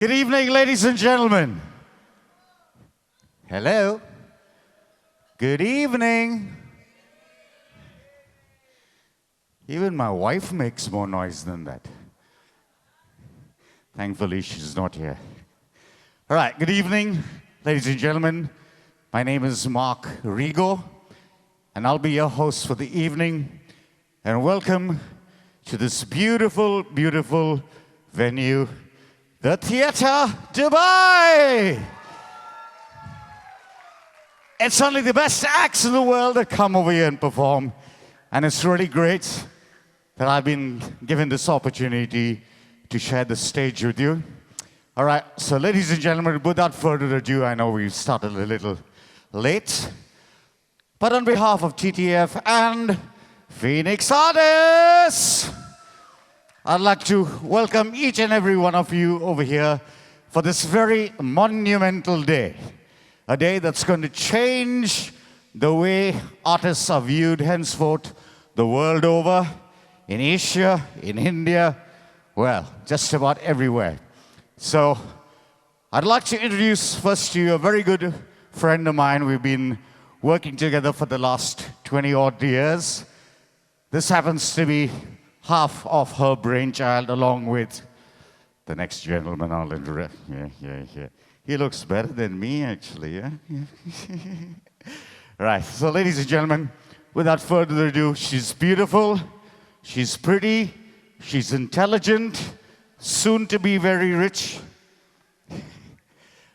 Good evening, ladies and gentlemen. Hello. Good evening. Even my wife makes more noise than that. Thankfully, she's not here. All right, good evening, ladies and gentlemen. My name is Mark Rigo, and I'll be your host for the evening. And welcome to this beautiful, beautiful venue, the Theatre Dubai. It's only the best acts in the world that come over here and perform. And it's really great that I've been given this opportunity to share the stage with you. All right, so ladies and gentlemen, without further ado, I know we started a little late. But on behalf of TTF and Phoenix Artists, I'd like to welcome each and every one of you over here for this very monumental day. A day that's going to change the way artists are viewed henceforth the world over, in Asia, in India, well, just about everywhere. So I'd like to introduce first to you a very good friend of mine. We've been working together for the last 20 odd years. This happens to be half of her brainchild, along with the next gentleman I'll introduce. Yeah. He looks better than me, actually, yeah? Right, so ladies and gentlemen, without further ado, she's beautiful, she's pretty, she's intelligent, soon to be very rich.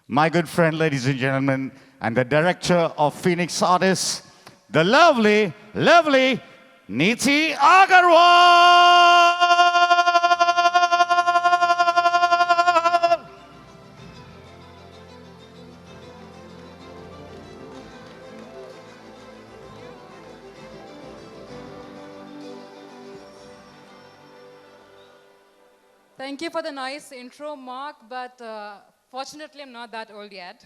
My good friend, ladies and gentlemen, and the director of Phoenix Artists, the lovely, lovely Neeti Agarwal! Thank you for the nice intro, Mark, but fortunately I'm not that old yet.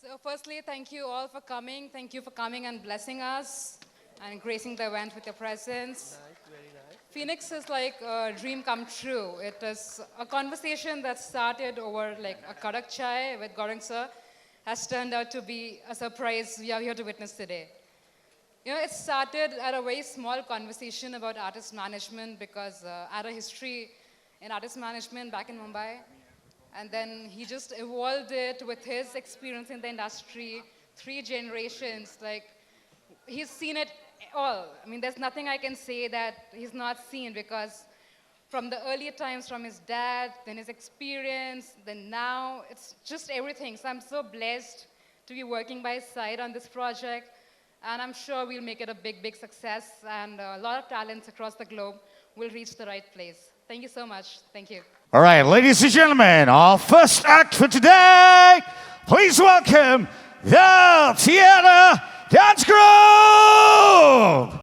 So firstly, thank you all for coming. Thank you for coming and blessing us and gracing the event with your presence. Nice, very nice. Phoenix is like a dream come true. It is a conversation that started over like a kadak chai with Gaurang sir has turned out to be a surprise we are here to witness today. You know, it started at a very small conversation about artist management because I had a history in artist management back in Mumbai. And then he just evolved it with his experience in the industry, 3 generations. Like, he's seen it all. I mean, there's nothing I can say that he's not seen because from the earlier times, from his dad, then his experience, then now, it's just everything. So I'm so blessed to be working by his side on this project. And I'm sure we'll make it a big, big success. And a lot of talents across the globe will reach the right place. Thank you so much. Thank you. All right, ladies and gentlemen, our first act for today, please welcome the Theatre Dance Group!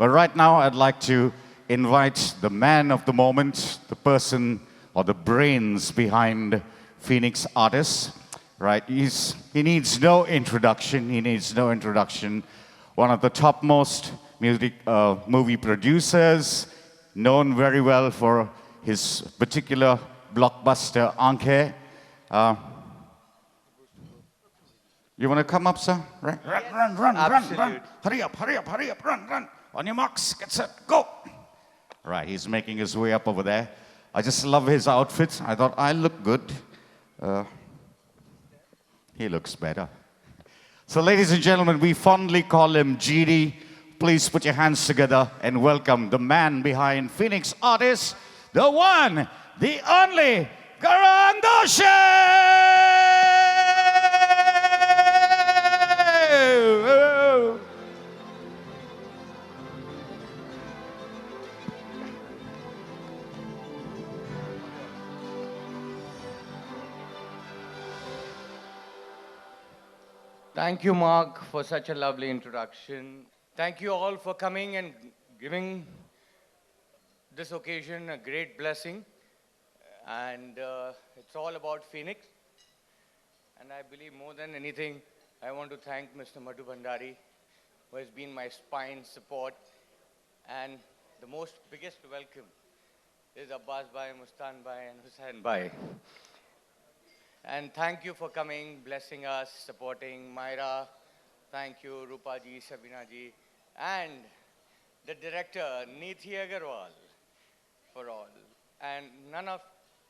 But right now, I'd like to invite the man of the moment, the person or the brains behind Phoenix Artists. Right? He needs no introduction. He needs no introduction. One of the topmost movie producers, known very well for his particular blockbuster, Aankhein. You want to come up, sir? Right? Run. Hurry up, run. On your marks, get set, go. Right, he's making his way up over there. I just love his outfit. I thought I look good. He looks better. So, ladies and gentlemen, we fondly call him GD. Please put your hands together and welcome the man behind Phoenix Artists, the one, the only, Karan Doshi! Thank you, Mark, for such a lovely introduction. Thank you all for coming and giving this occasion a great blessing. And it's all about Phoenix. And I believe more than anything, I want to thank Mr. Madhu Bhandari, who has been my spine support. And the biggest welcome is Abbas Bhai, Mustan Bhai, and Hussain Bhai. And thank you for coming, blessing us, supporting Myra. Thank you, Rupa ji, Sabina ji, and the director, Neethi Agarwal, for all. And none of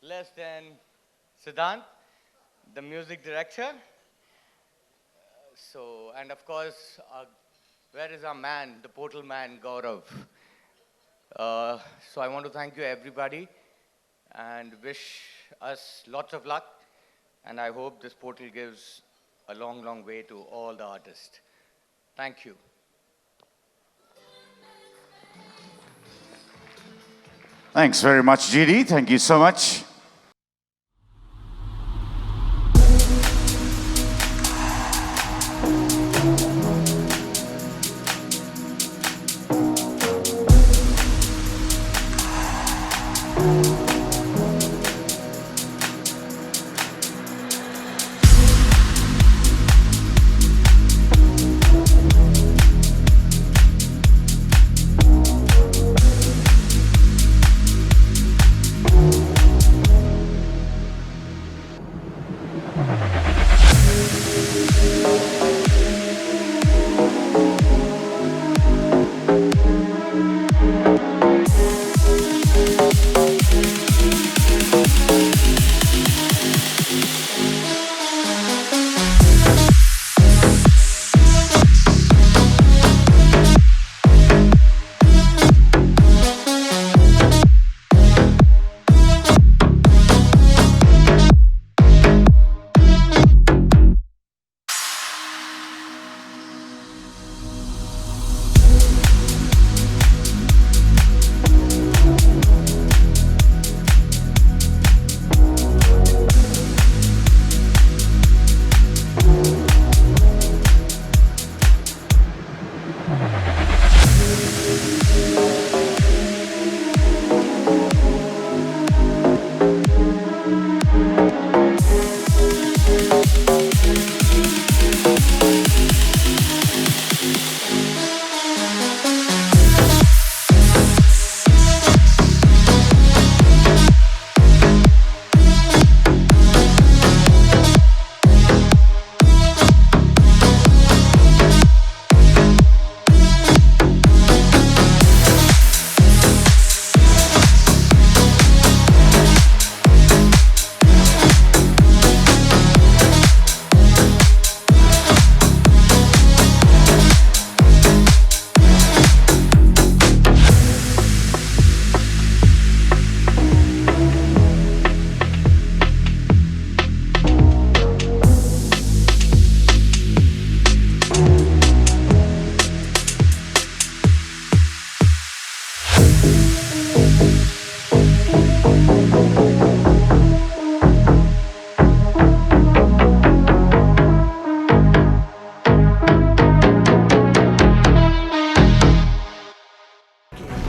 less than Siddhant, the music director. And of course, where is our man, the portal man, Gaurav? So I want to thank you, everybody, and wish us lots of luck. And I hope this portal gives a long, long way to all the artists. Thank you. Thanks very much, GD. Thank you so much.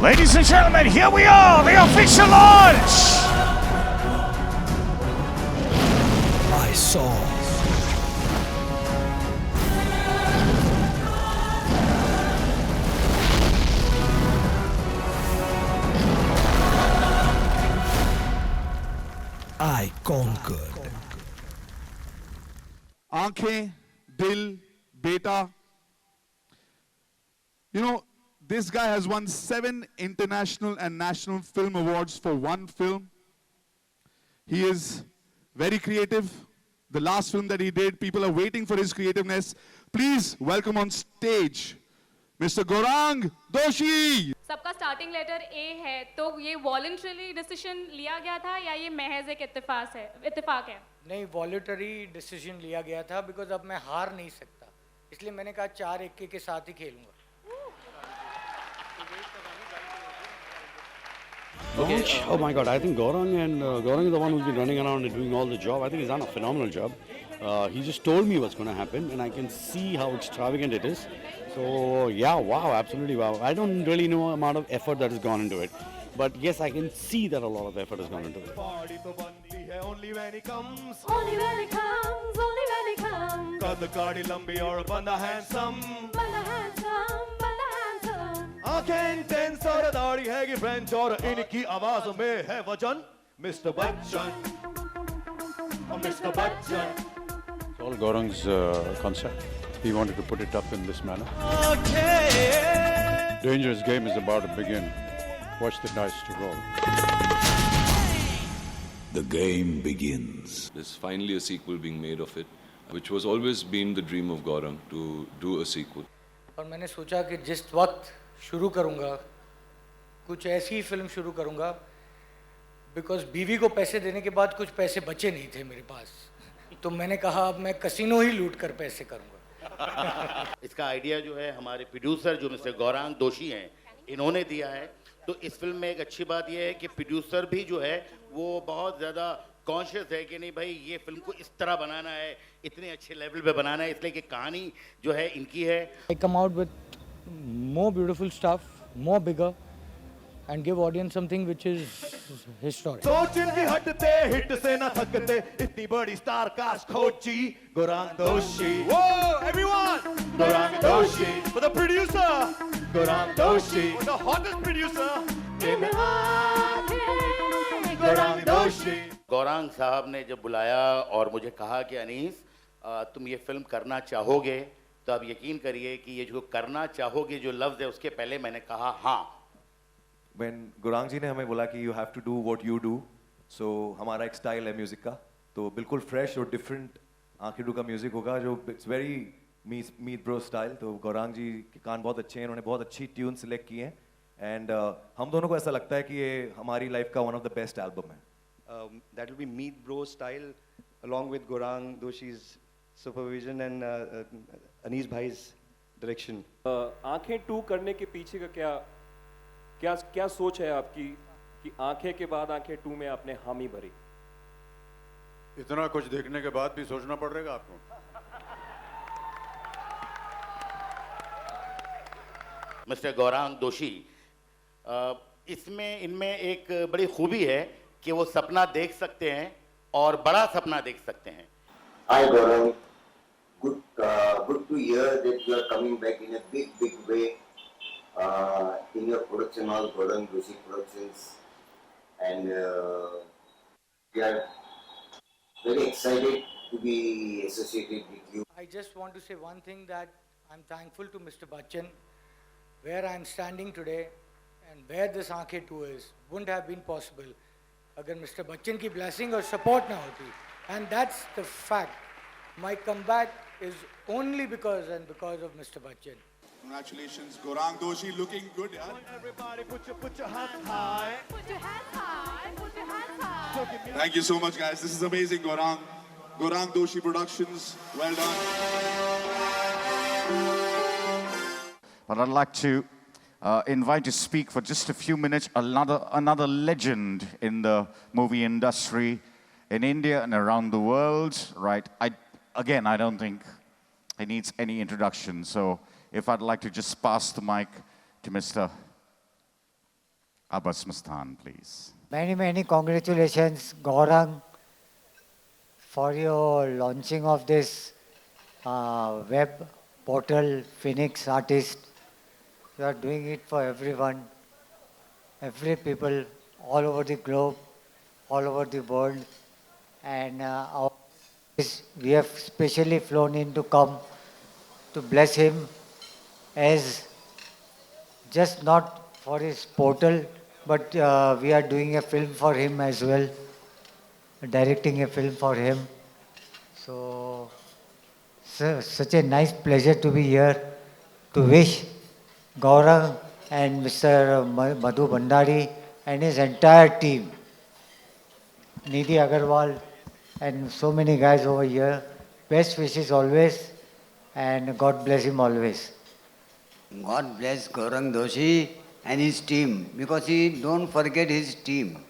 Ladies and gentlemen, here we are, the official launch. I saw. I conquered. Aankhein, Dil, Beta. You know, this guy has won 7 international and national film awards for one film. He is very creative. The last film that he did, people are waiting for his creativeness. Please welcome on stage, Mr. Gaurang Doshi. सबका starting letter ए है, तो ये voluntary decision लिया गया था या ये महज एक इत्तेफाक है? नहीं, वॉलंटरी डिसीजन लिया गया था बिकॉज अब मैं हार नहीं सकता, इसलिए मैंने कहा 4-1 के साथ ही खेलूंगा. Okay, oh my God, I think Gaurang is the one who's been running around and doing all the job. I think he's done a phenomenal job. He just told me what's going to happen, and I can see how extravagant it is. So yeah, wow, absolutely wow. I don't really know the amount of effort that has gone into it, but yes, I can see that a lot of effort has gone into it. Only when he comes, Only when it comes, only when it comes. got the gardi lambi or banda handsome. Banda handsome, banda handsome. आंखें intense और दाढ़ी है कि French और इनकी आवाज में है वजन. Mr. Bachchan, oh, Mr. Bachchan. It's all Gaurang's concept. He wanted to put it up in this manner. Dangerous game is about to begin. Watch the dice to roll. The game begins. There's finally a sequel being made of it, which was always been the dream of Gaurang to do a sequel. और मैंने सोचा कि जिस वक्त शुरू करूंगा, कुछ ऐसी फिल्म शुरू करूंगा, बिकॉज बीवी को पैसे देने के बाद कुछ पैसे बचे नहीं थे मेरे पास, तो मैंने कहा अब मैं कसिनो ही लूट कर पैसे करूंगा. इसका आइडिया जो है हमारे प्रोड्यूसर जो मिस्टर गौरांग दोशी हैं, इन्होंने दिया है. तो इस फिल्म में एक अच्छी बात यह है कि प्रोड्यूसर भी जो है वो बहुत ज़्यादा कॉन्शियस है कि नहीं भाई ये फिल्म को इस तरह बनाना है, इतने अच्छे लेवल पे बनाना है, इसलिए कि कहानी जो है इनकी है. I come out with more beautiful stuff, more bigger, and give audience something which is historic. सोच इनकी हटते हिट से न थकते, इतनी बड़ी स्टार कास्ट खोजी गौरांग दोशी. Whoa, everyone! Gaurang Doshi for the producer. Gaurang Doshi for the hottest producer in the Gaurang Doshi. Gaurang साहब ने जब बुलाया और मुझे कहा कि अनीस तुम ये फिल्म करना चाहोगे, तो आप यकीन करिए कि ये जो करना चाहोगे जो लफ्ज़ है उसके पहले मैंने कहा हाँ. When Gaurang जी ने हमें बोला कि you have to do what you do, so हमारा एक स्टाइल है म्यूजिक का, तो बिल्कुल फ्रेश और डिफरेंट आंखें का म्यूजिक होगा जो it's very Meet bro style. तो गौरांग जी के कान बहुत अच्छे हैं, उन्होंने बहुत अच्छी ट्यून सिलेक्ट की हैं, एंड हम दोनों को ऐसा लगता है कि ये हमारी लाइफ का one of the best album है. That will be Meet Bro style, along with Gaurang Doshi's supervision and Anees Bhai's direction. आंखें 2 करने के पीछे का क्या सोच है आपकी कि आंखें के बाद आंखें 2 में आपने हामी भरी? इतना कुछ देखने के बाद भी सोचना पड़ेगा आपको. मिस्टर गौरांग दोशी, इसमें इनमें एक बड़ी खूबी है कि वो सपना देख सकते हैं और बड़ा सपना देख सकते हैं. Hi Gaurang, good to hear that you are coming back in a big way in your production hall, Gaurang Doshi Productions, and we are very excited to be associated with you. I just want to say one thing, that I'm thankful to Mr. Bachchan. Where I'm standing today and where this Aankhein 2 is wouldn't have been possible अगर Mr. Bachchan की blessing और support ना होती. And that's the fact. My comeback is only because of Mr. Bachchan. Congratulations, Gaurang Doshi, looking good. Yeah? Everybody put your hands high. Put your hands high, put your hands high. Thank you so much, guys. This is amazing, Gaurang. Gaurang Doshi Productions, well done. But I'd like to invite to speak for just a few minutes another legend in the movie industry in India and around the world, right? I don't think he needs any introduction. So if I'd like to just pass the mic to Mr. Abbas Mustan, please. Many, many congratulations, Gaurang, for your launching of this web portal, Phoenix Artist. You are doing it for everyone, every people all over the globe, all over the world. And we have specially flown in to come to bless him as just not for his portal, but we are doing a film for him as well, directing a film for him. So, such a nice pleasure to be here to wish Gaurang and Mr. Madhu Bhandari and his entire team, Nidhi Agarwal and so many guys over here, best wishes always, and God bless him always. God bless Gaurang Doshi and his team, because he don't forget his team.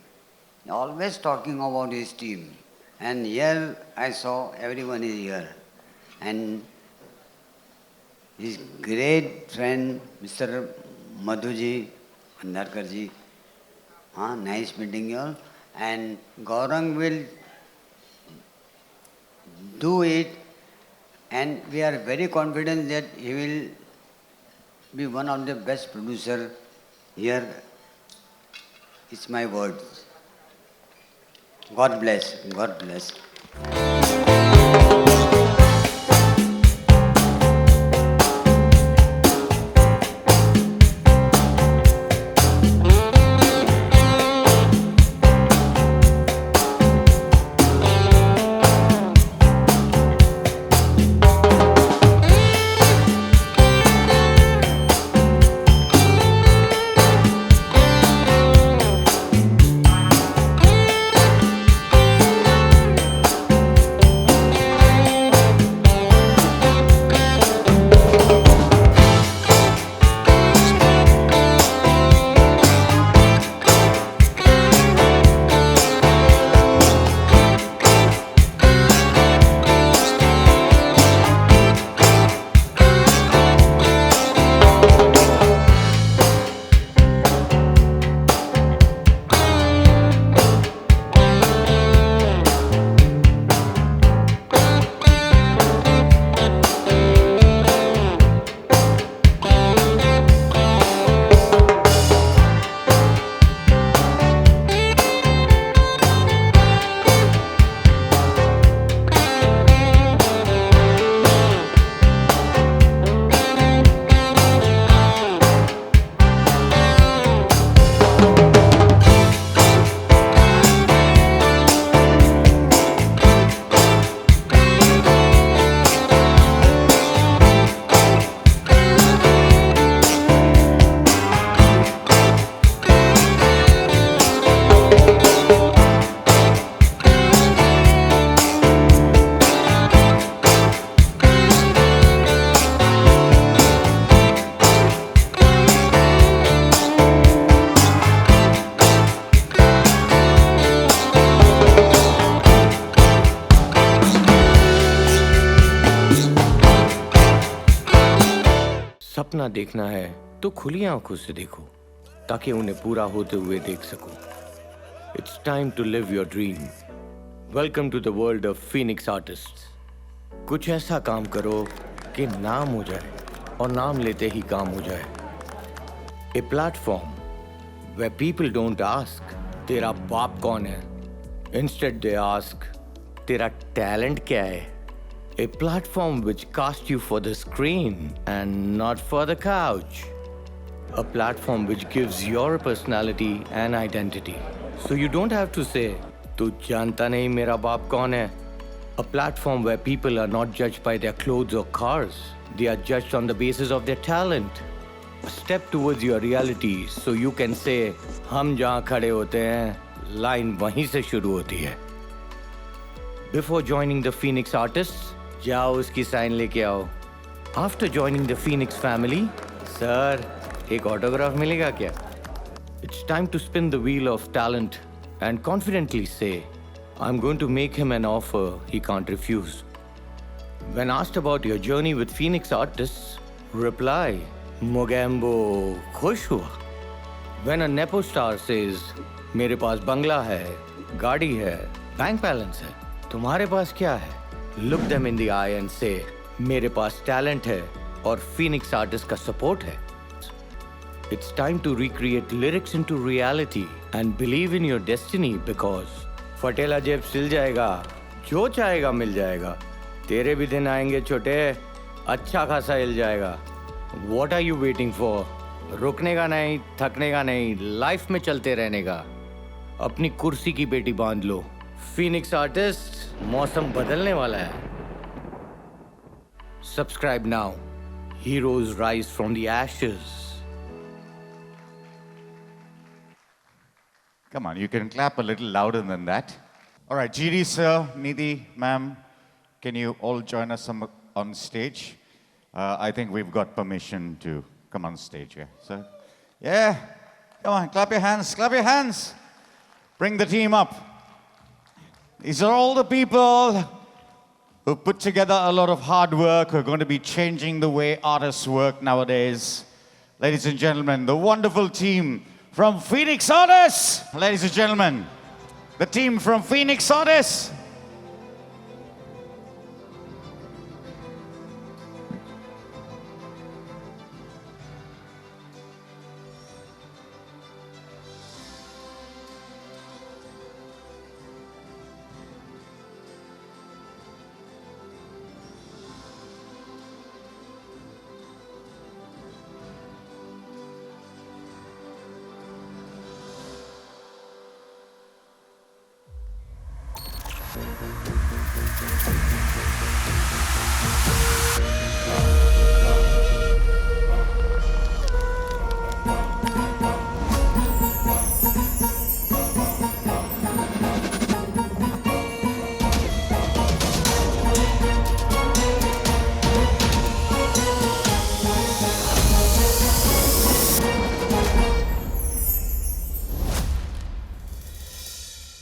Always talking about his team. And here I saw everyone is here. And his great friend, Mr. Madhuji Bhandarkarji. Nice meeting you all. And Gaurang will do it, and we are very confident that he will be one of the best producer here. It's my words. God bless. God bless. सपना देखना है तो खुली आंखों से देखो ताकि उन्हें पूरा होते हुए देख सको. It's time to live your dream. Welcome to the world of Phoenix Artists. कुछ ऐसा काम करो कि नाम हो जाए और नाम लेते ही काम हो जाए. A platform where people don't ask तेरा बाप कौन है. Instead they ask तेरा talent क्या है. A platform which casts you for the screen and not for the couch. A platform which gives your personality and identity. So you don't have to say, "Tu janta nahi mera baap kaun hai." A platform where people are not judged by their clothes or cars. They are judged on the basis of their talent. A step towards your reality so you can say, "Hum jahan khade hote hain, line wahin se shuru hoti hai." Before joining the Phoenix Artists, जाओ उसकी sign लेके आओ. After joining the Phoenix family, sir, एक autograph मिलेगा क्या? It's time to spin the wheel of talent and confidently say, I'm going to make him an offer he can't refuse. When asked about your journey with Phoenix Artists, reply, Mogambo खुश हुआ. When a nepo star says, मेरे पास बंगला है, गाड़ी है, bank balance है, तुम्हारे पास क्या है? Look them in the eye and say, मेरे पास talent है और Phoenix Artists का support है. It's time to recreate lyrics into reality and believe in your destiny because फटेला जेब सिल जाएगा, जो चाहेगा मिल जाएगा. तेरे भी दिन आएंगे छोटे, अच्छा खासा हिल जाएगा. What are you waiting for? रुकने का नहीं, थकने का नहीं, लाइफ में चलते रहने का. अपनी कुर्सी की पेटी बांध लो. Phoenix Artists, मौसम बदलने वाला है. Subscribe now. Heroes rise from the ashes. Come on, you can clap a little louder than that. All right, GD sir, Nidhi ma'am, can you all join us on stage? I think we've got permission to come on stage, yeah, sir? Yeah, come on, clap your hands, clap your hands. Bring the team up. These are all the people who put together a lot of hard work, who are going to be changing the way artists work nowadays. Ladies and gentlemen, the wonderful team from Phoenix Artists. Ladies and gentlemen, the team from Phoenix Artists.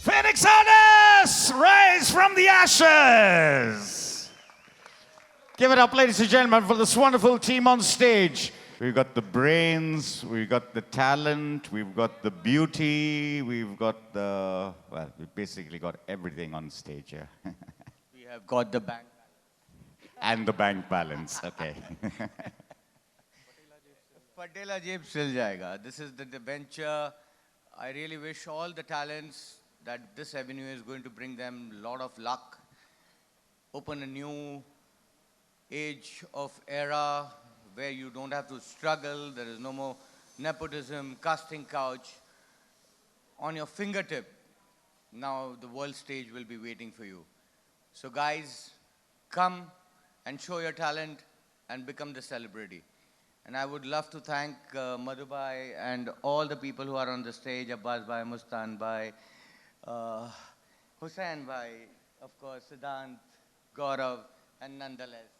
Phoenix Artists, rise from the ashes. Give it up, ladies and gentlemen, for this wonderful team on stage. We've got the brains, we've got the talent, we've got the beauty, we've got the, well, we've basically got everything on stage here. We have got the bank. And the bank balance, okay. Fatela Jeb sil jayega. This is the venture. I really wish all the talents that this avenue is going to bring them a lot of luck. Open a new age of era where you don't have to struggle. There is no more nepotism, casting couch. On your fingertip, now the world stage will be waiting for you. So guys, come and show your talent and become the celebrity. And I would love to thank Madhubhai and all the people who are on the stage, Abbas Bhai, Mustan Bhai, Hussain Bhai, of course, Siddhant, Gaurav, and nonetheless.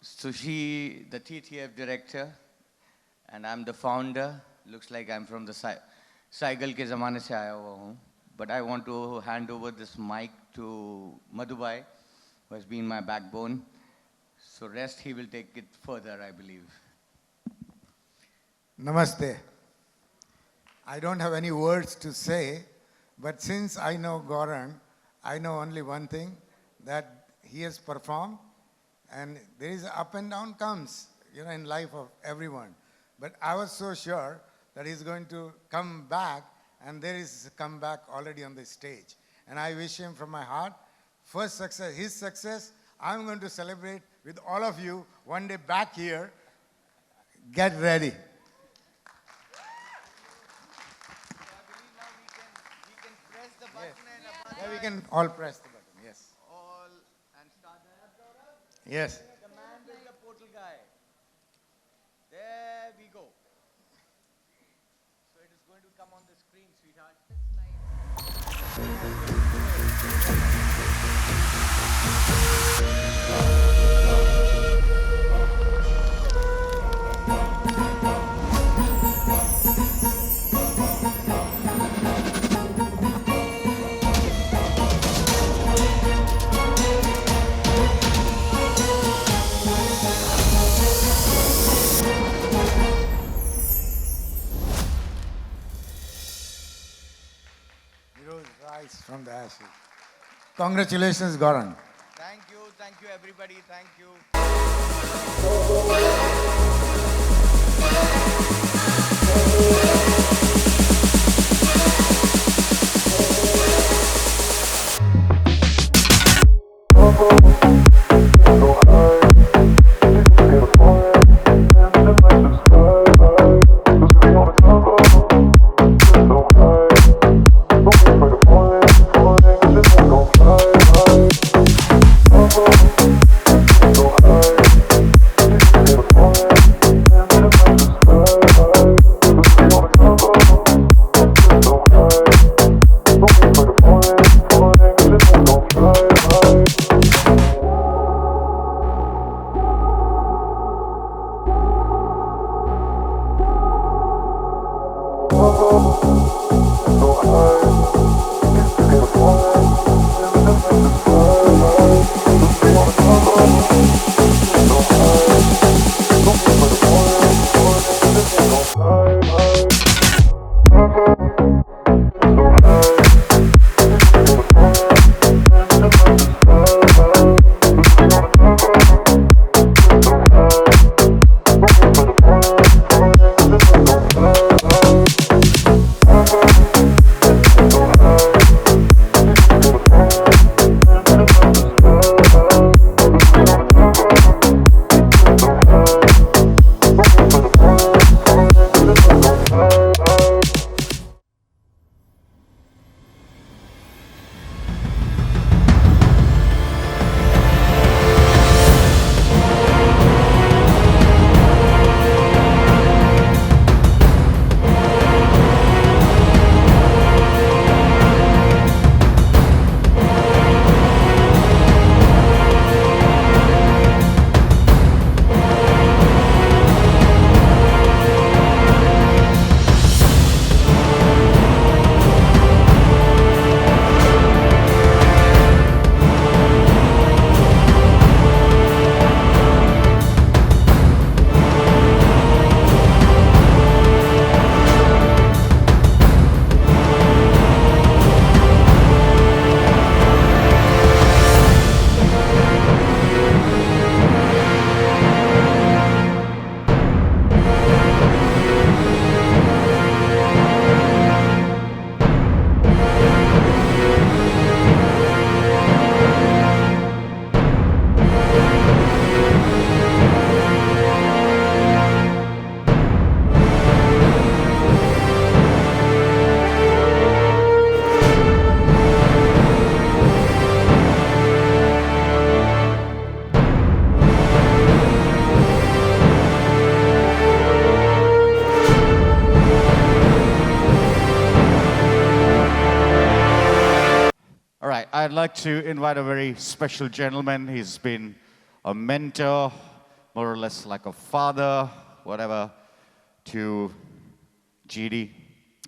Sushi, the TTF director, and I'm the founder. Looks like I'm from the Saigal ke zamane se aaya hua hoon. But I want to hand over this mic to Madhubhai, who has been my backbone. So rest he will take it further, I believe. Namaste. I don't have any words to say, but since I know Gaurang, I know only one thing, that he has performed, and there is up and down comes, in life of everyone. But I was so sure that he's going to come back, and there is a comeback already on the stage. And I wish him from my heart, first success, his success, I'm going to celebrate with all of you one day back here. Get ready. Yeah, we can all press the button, yes. All and start. Yes. The man is the portal guy. There we go. So it is going to come on the screen, sweetheart. Congratulations, Gaurang. Thank you everybody, thank you. I'd like to invite a very special gentleman. He's been a mentor, more or less like a father, whatever, to GD.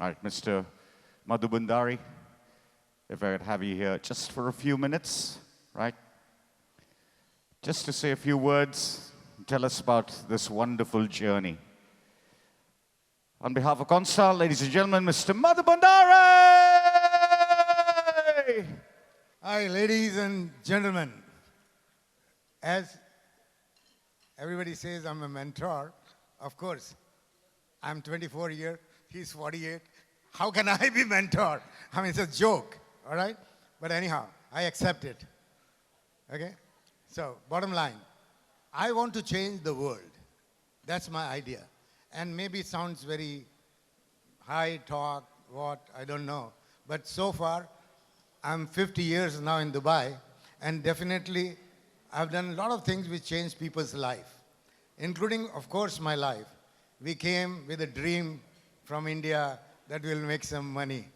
All right, Mr. Madhu Bhandari, if I could have you here just for a few minutes, right? Just to say a few words, tell us about this wonderful journey. On behalf of Constar, ladies and gentlemen, Mr. Madhu Bhandari! Hi, ladies and gentlemen. As everybody says, I'm a mentor. Of course, I'm 24 years, he's 48. How can I be mentor? I mean, it's a joke, all right? But anyhow, I accept it, okay? So, bottom line, I want to change the world. That's my idea. And maybe it sounds very high talk, what, I don't know. But so far, I'm 50 years now in Dubai, and definitely I've done a lot of things which changed people's life, including, of course, my life. We came with a dream from India that we'll make some money.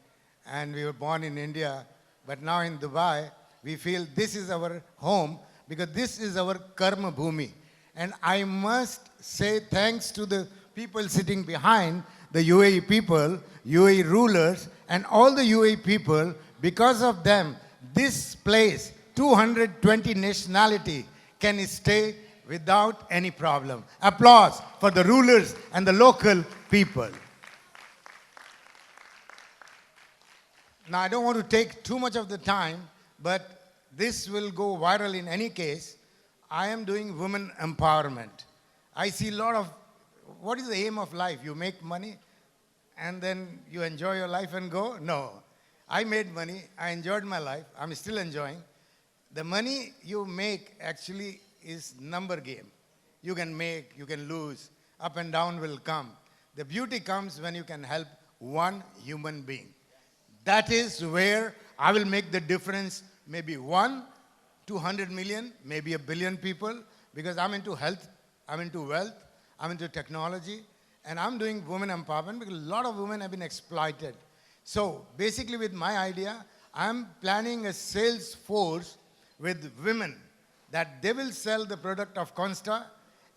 And we were born in India, but now in Dubai, we feel this is our home because this is our karma bhumi. And I must say thanks to the people sitting behind, the UAE people, UAE rulers, and all the UAE people. Because of them, this place, 220 nationality, can stay without any problem. Applause for the rulers and the local people. Now, I don't want to take too much of the time, but this will go viral in any case. I am doing women empowerment. I see a lot of, what is the aim of life? You make money and then you enjoy your life and go? No. I made money, I enjoyed my life, I'm still enjoying. The money you make actually is number game. You can make, you can lose, up and down will come. The beauty comes when you can help one human being. That is where I will make the difference, maybe 1 to 100 million, maybe a billion people, because I'm into health, I'm into wealth, I'm into technology, and I'm doing women empowerment because a lot of women have been exploited. So basically with my idea, I'm planning a sales force with women that they will sell the product of Consta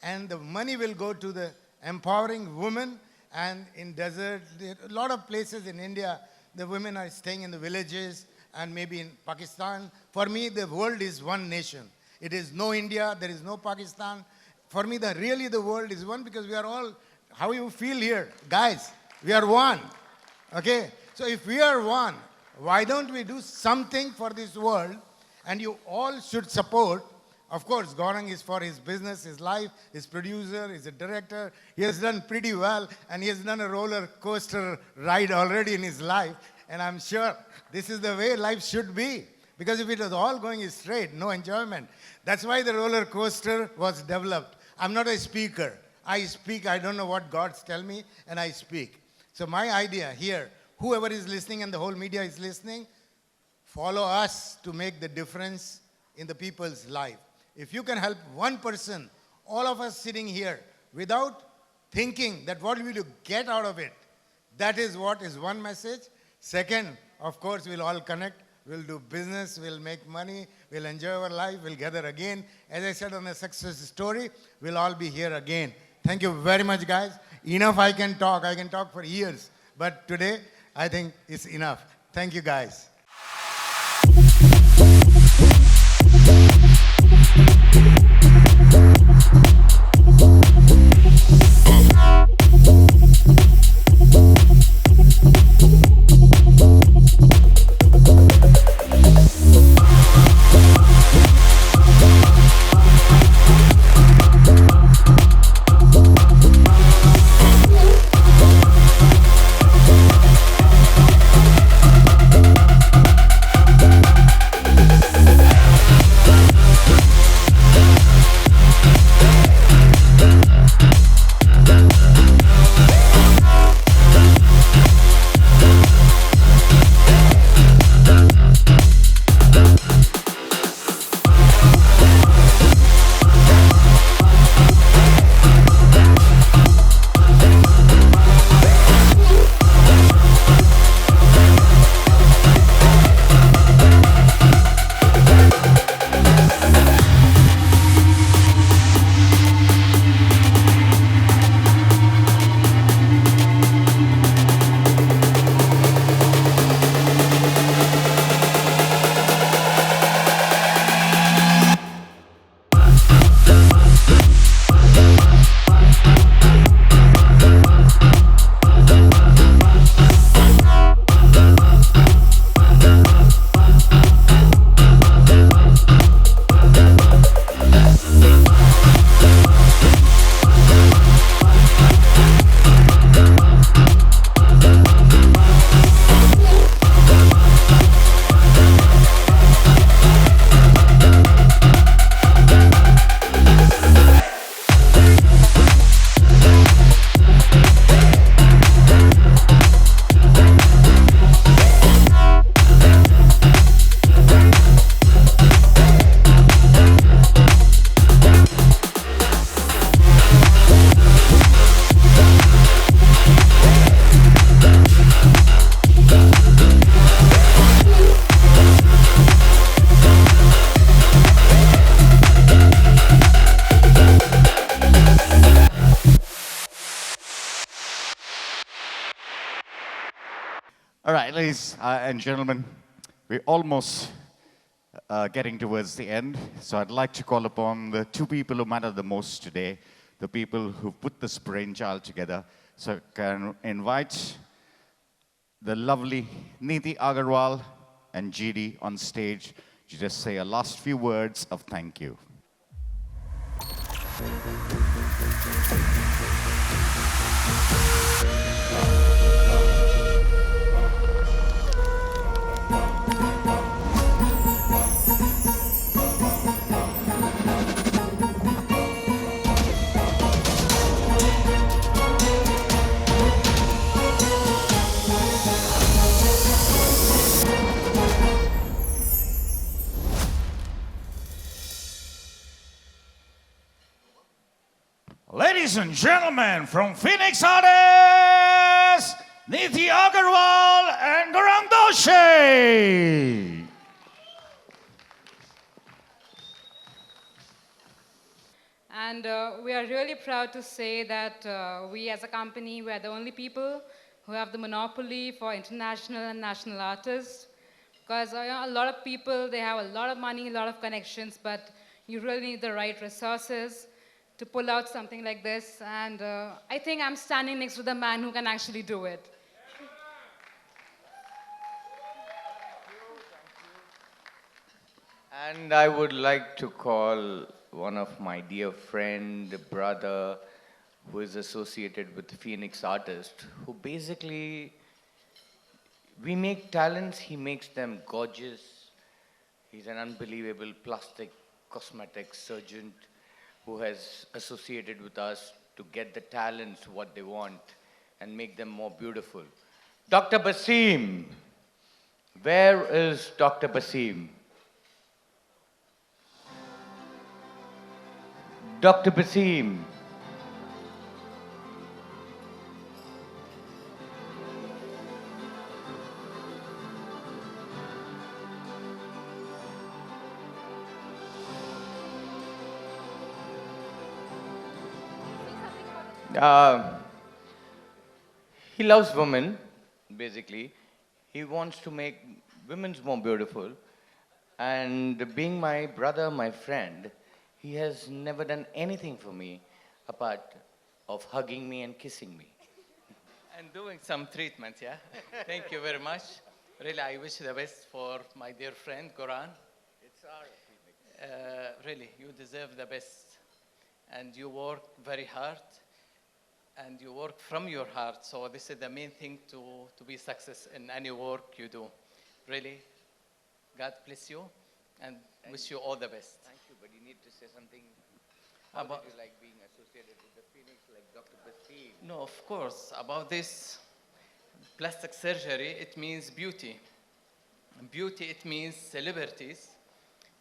and the money will go to the empowering women. And in desert, a lot of places in India, the women are staying in the villages and maybe in Pakistan. For me, the world is one nation. It is no India, there is no Pakistan. For me, really the world is one because we are all, how you feel here? Guys, we are one. Okay? So if we are one, why don't we do something for this world? And you all should support. Of course, Gaurang is for his business, his life, his producer, he's a director. He has done pretty well, and he has done a roller coaster ride already in his life. And I'm sure this is the way life should be. Because if it was all going straight, no enjoyment. That's why the roller coaster was developed. I'm not a speaker. I speak, I don't know what gods tell me, and I speak. So my idea here, whoever is listening and the whole media is listening, follow us to make the difference in the people's life. If you can help one person, all of us sitting here, without thinking that what will you get out of it, that is what is one message. Second, of course, we'll all connect, we'll do business, we'll make money, we'll enjoy our life, we'll gather again. As I said on the success story, we'll all be here again. Thank you very much, guys. Enough I can talk for years. But today, I think it's enough. Thank you, guys. All right, ladies and gentlemen, we're almost getting towards the end. So I'd like to call upon the two people who matter the most today, the people who put this brainchild together. So I can invite the lovely Neeti Agarwal and GD on stage to just say a last few words of thank you. Ladies and gentlemen, from Phoenix Artists, Niti Agarwal and Gaurang Doshi. And we are really proud to say that we as a company, we are the only people who have the monopoly for international and national artists. Because a lot of people, they have a lot of money, a lot of connections, but you really need the right resources to pull out something like this. And I think I'm standing next to the man who can actually do it. And I would like to call one of my dear friend, brother, who is associated with Phoenix Artists, who basically, we make talents, he makes them gorgeous. He's an unbelievable plastic cosmetic surgeon who has associated with us to get the talents what they want and make them more beautiful. Dr. Basim. Where is Dr. Basim? Dr. Basim. He loves women, basically. He wants to make women more beautiful. And being my brother, my friend, he has never done anything for me apart of hugging me and kissing me. And doing some treatment, yeah? Thank you very much. Really, I wish the best for my dear friend, Goran. It's our really, you deserve the best. And you work very hard. And you work from your heart. So this is the main thing to be success in any work you do. Really, God bless you and wish you all the best. Thank you, but you need to say something. How did you like being associated with the Phoenix, like Dr. Basim? No, of course. About this plastic surgery, it means beauty. Beauty, it means celebrities.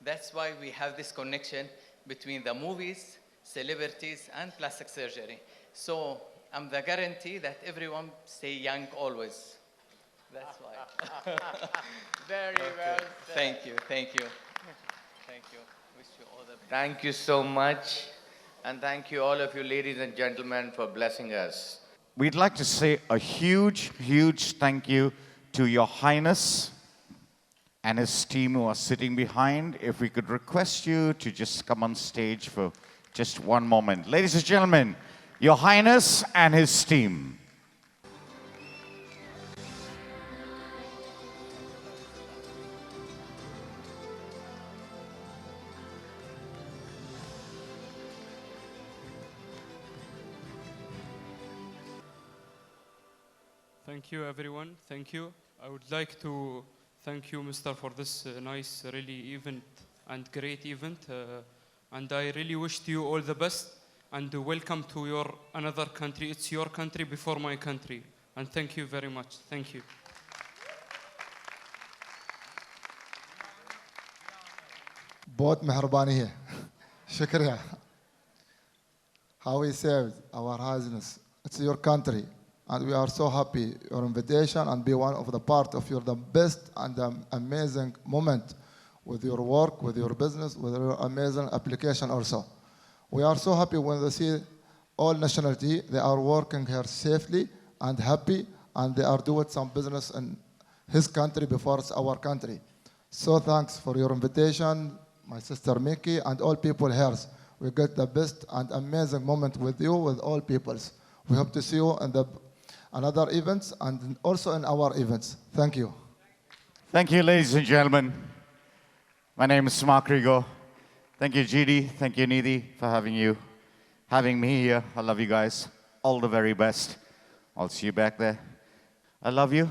That's why we have this connection between the movies, celebrities, and plastic surgery. So I'm the guarantee that everyone stay young always. That's why. Very well said. Thank you, thank you. Thank you. Wish you all the best. Thank you so much. And thank you, all of you, ladies and gentlemen, for blessing us. We'd like to say a huge, huge thank you to Your Highness and his team who are sitting behind. If we could request you to just come on stage for just one moment. Ladies and gentlemen, Your Highness and his team. Thank you, everyone. Thank you. I would like to thank you, Mr., for this nice, really event and great event. And I really wish you all the best and welcome to your another country. It's your country before my country. And thank you very much. Thank you. बहुत मेहरबानी है शुक्रिया how he saved our Highness. It's your country and we are so happy your invitation and be one of the part of your the best and amazing moment with your work, with your business, with your amazing application also. We are so happy when they see all nationality, they are working here safely and happy and they are doing some business in his country before it's our country. So thanks for your invitation, my sister Mickey and all people here. We get the best and amazing moment with you, with all peoples. We hope to see you in the another events and also in our events. Thank you. Thank you, ladies and gentlemen. My name is Mark Rigo. Thank you, GD. Thank you, Nidhi, for having me here. I love you guys. All the very best. I'll see you back there. I love you.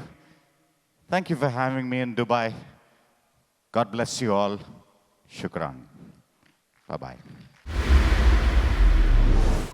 Thank you for having me in Dubai. God bless you all. Shukran. Bye-bye.